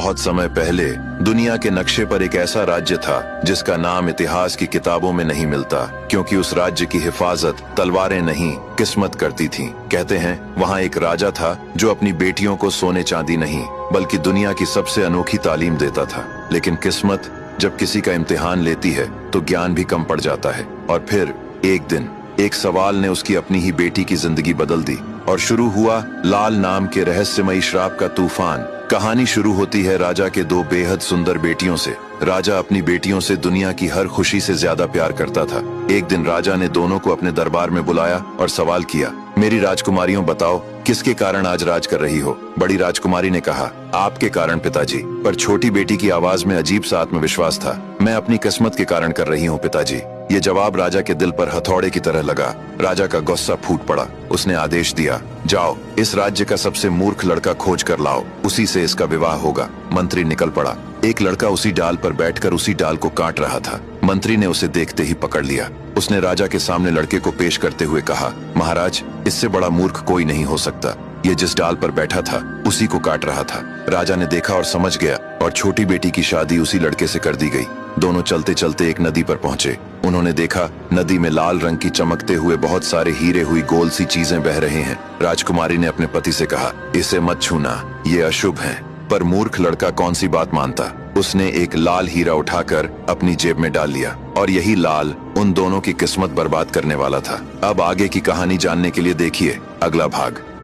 बहुत समय पहले दुनिया के नक्शे पर एक ऐसा राज्य था जिसका नाम इतिहास की किताबों में नहीं मिलता, क्योंकि उस राज्य की हिफाजत तलवारें नहीं किस्मत करती थी। कहते हैं वहाँ एक राजा था जो अपनी बेटियों को सोने चांदी नहीं बल्कि दुनिया की सबसे अनोखी तालीम देता था। लेकिन किस्मत जब किसी का इम्तिहान लेती है तो ज्ञान भी कम पड़ जाता है। और फिर एक दिन एक सवाल ने उसकी अपनी ही बेटी की जिंदगी बदल दी और शुरू हुआ लाल नाम के रहस्यमयी श्राप का तूफान। कहानी शुरू होती है राजा के दो बेहद सुंदर बेटियों से। राजा अपनी बेटियों से दुनिया की हर खुशी से ज्यादा प्यार करता था। एक दिन राजा ने दोनों को अपने दरबार में बुलाया और सवाल किया, मेरी राजकुमारियों बताओ किसके कारण आज राज कर रही हो। बड़ी राजकुमारी ने कहा, आपके कारण पिताजी। पर छोटी बेटी की आवाज में अजीब सा आत्मविश्वास था, मैं अपनी किस्मत के कारण कर रही हूँ पिताजी। ये जवाब राजा के दिल पर हथौड़े की तरह लगा। राजा का गुस्सा फूट पड़ा। उसने आदेश दिया, जाओ इस राज्य का सबसे मूर्ख लड़का खोज कर लाओ, उसी से इसका विवाह होगा। मंत्री निकल पड़ा। एक लड़का उसी डाल पर बैठकर उसी डाल को काट रहा था। मंत्री ने उसे देखते ही पकड़ लिया। उसने राजा के सामने लड़के को पेश करते हुए कहा, महाराज इससे बड़ा मूर्ख कोई नहीं हो सकता। ये जिस डाल पर बैठा था उसी को काट रहा था। राजा ने देखा और समझ गया और छोटी बेटी की शादी उसी लड़के से कर दी गई। दोनों चलते चलते एक नदी पर पहुंचे। उन्होंने देखा नदी में लाल रंग की चमकते हुए बहुत सारे हीरे हुई गोल सी चीजें बह रहे हैं। राजकुमारी ने अपने पति से कहा, इसे मत छूना, ये अशुभ है। पर मूर्ख लड़का कौन सी बात मानता। उसने एक लाल हीरा उठाकर अपनी जेब में डाल लिया और यही लाल उन दोनों की किस्मत बर्बाद करने वाला था। अब आगे की कहानी जानने के लिए देखिए अगला भाग।